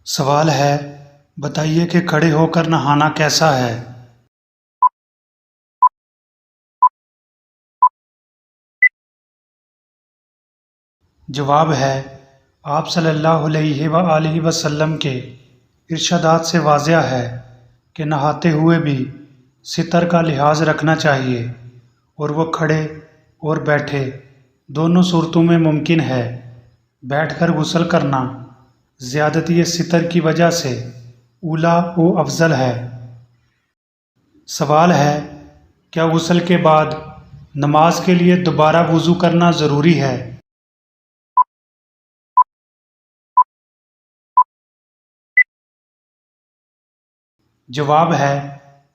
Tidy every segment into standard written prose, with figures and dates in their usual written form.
سوال ہے، بتائیے کہ کھڑے ہو کر نہانا کیسا ہے؟ جواب ہے، آپ صلی اللہ علیہ وآلہ وسلم کے ارشادات سے واضح ہے کہ نہاتے ہوئے بھی ستر کا لحاظ رکھنا چاہیے، اور وہ کھڑے اور بیٹھے دونوں صورتوں میں ممکن ہے۔ بیٹھ کر غسل کرنا زیادتی ستر کی وجہ سے اولیٰ و افضل ہے۔ سوال ہے، کیا غسل کے بعد نماز کے لیے دوبارہ وضو کرنا ضروری ہے؟ جواب ہے،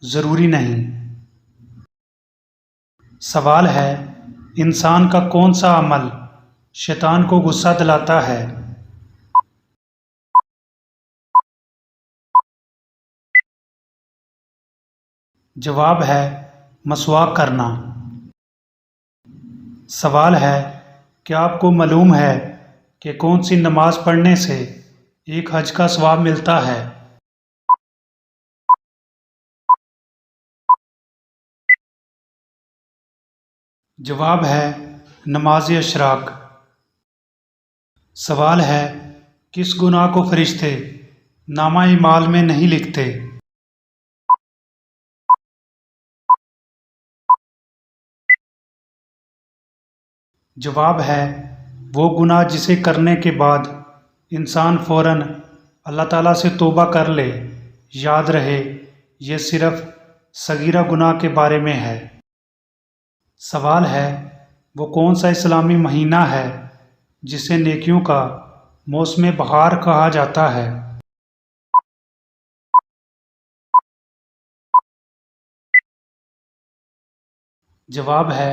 ضروری نہیں۔ سوال ہے، انسان کا کون سا عمل شیطان کو غصہ دلاتا ہے؟ جواب ہے، مسواک کرنا۔ سوال ہے، کیا آپ کو معلوم ہے کہ کون سی نماز پڑھنے سے ایک حج کا ثواب ملتا ہے؟ جواب ہے، نماز اشراق۔ سوال ہے، کس گناہ کو فرشتے نامہ اعمال میں نہیں لکھتے؟ جواب ہے، وہ گناہ جسے کرنے کے بعد انسان فوراً اللہ تعالیٰ سے توبہ کر لے۔ یاد رہے، یہ صرف صغیرہ گناہ کے بارے میں ہے۔ سوال ہے، وہ کون سا اسلامی مہینہ ہے جسے نیکیوں کا موسم بہار کہا جاتا ہے؟ جواب ہے،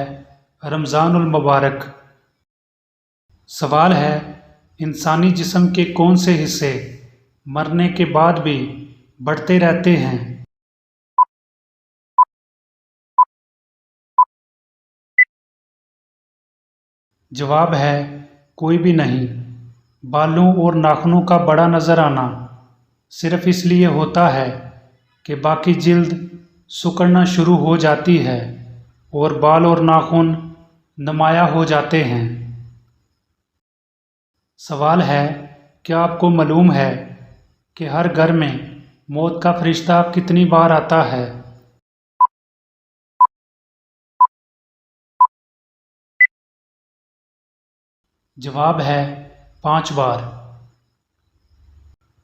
رمضان المبارک۔ سوال ہے، انسانی جسم کے کون سے حصے مرنے کے بعد بھی بڑھتے رہتے ہیں؟ جواب ہے، کوئی بھی نہیں۔ بالوں اور ناخنوں کا بڑا نظر آنا صرف اس لیے ہوتا ہے کہ باقی جلد سکڑنا شروع ہو جاتی ہے اور بال اور ناخن نمایاں ہو جاتے ہیں۔ سوال ہے، کیا آپ کو معلوم ہے کہ ہر گھر میں موت کا فرشتہ کتنی بار آتا ہے؟ جواب ہے، 5 بار۔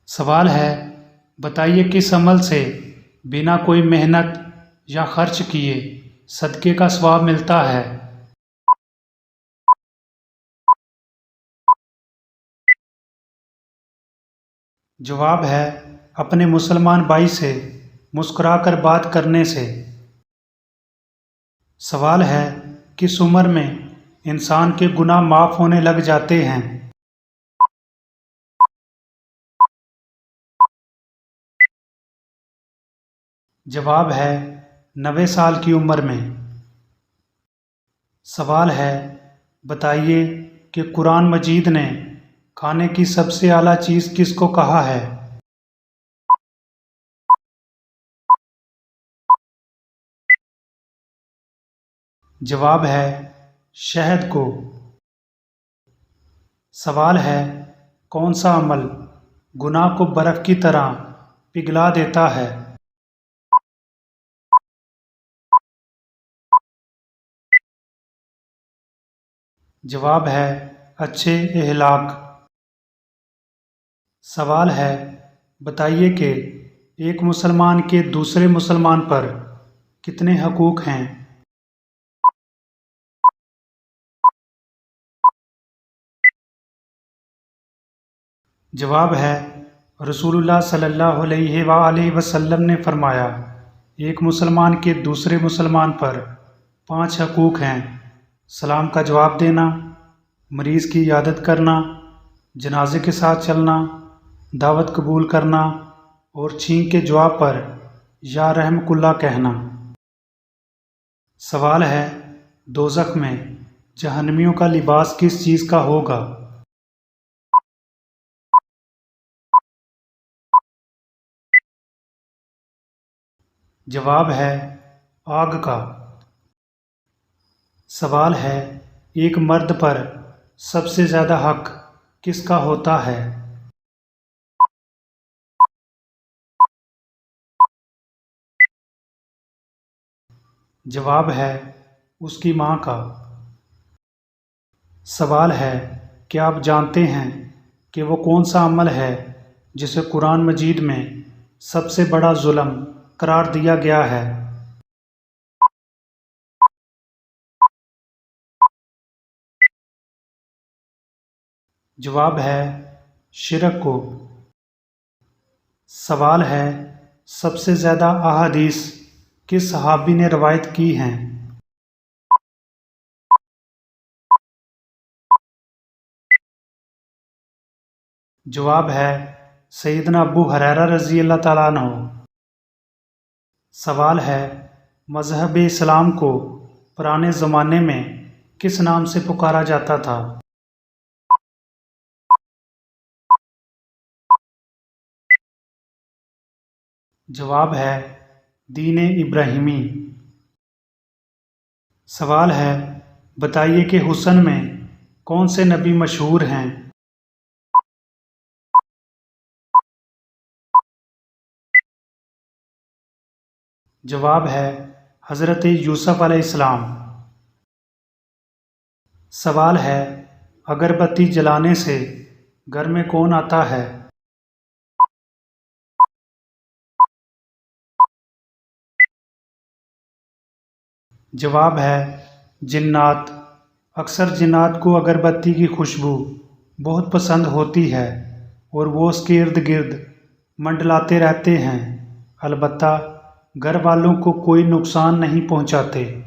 سوال ہے، بتائیے کس عمل سے بنا کوئی محنت یا خرچ کیے صدقے کا ثواب ملتا ہے؟ جواب ہے، اپنے مسلمان بھائی سے مسکرا کر بات کرنے سے۔ سوال ہے، کس عمر میں انسان کے گناہ معاف ہونے لگ جاتے ہیں؟ جواب ہے، 90 سال کی عمر میں۔ سوال ہے، بتائیے کہ قرآن مجید نے کھانے کی سب سے اعلیٰ چیز کس کو کہا ہے؟ جواب ہے، شہد کو۔ سوال ہے، کون سا عمل گناہ کو برف کی طرح پگھلا دیتا ہے؟ جواب ہے، اچھے اخلاق۔ سوال ہے، بتائیے کہ ایک مسلمان کے دوسرے مسلمان پر کتنے حقوق ہیں؟ جواب ہے، رسول اللہ صلی اللہ علیہ وآلہ وسلم نے فرمایا، ایک مسلمان کے دوسرے مسلمان پر 5 حقوق ہیں: سلام کا جواب دینا، مریض کی عیادت کرنا، جنازے کے ساتھ چلنا، دعوت قبول کرنا، اور چھینک کے جواب پر یا رحمک اللہ کہنا۔ سوال ہے، دوزخ میں جہنمیوں کا لباس کس چیز کا ہوگا؟ جواب ہے آگ کا۔ سوال ہے ایک مرد پر سب سے زیادہ حق کس کا ہوتا ہے؟ جواب ہے اس کی ماں کا۔ سوال ہے کیا آپ جانتے ہیں کہ وہ کون سا عمل ہے جسے قرآن مجید میں سب سے بڑا ظلم قرار دیا گیا ہے؟ جواب ہے شرک کو۔ سوال ہے سب سے زیادہ احادیث کس صحابی نے روایت کی ہیں؟ جواب ہے سیدنا ابو ہریرہ رضی اللہ تعالیٰ عنہ۔ سوال ہے مذہب اسلام کو پرانے زمانے میں کس نام سے پکارا جاتا تھا؟ جواب ہے دین ابراہیمی۔ سوال ہے بتائیے کہ حسن میں کون سے نبی مشہور ہیں؟ جواب ہے حضرت یوسف علیہ السلام۔ سوال ہے اگر بتی جلانے سے گھر میں کون آتا ہے؟ جواب ہے جنات۔ اکثر جنات کو اگر بتی کی خوشبو بہت پسند ہوتی ہے اور وہ اس کے ارد گرد منڈلاتے رہتے ہیں، البتہ گھر والوں کو کوئی نقصان نہیں پہنچاتے۔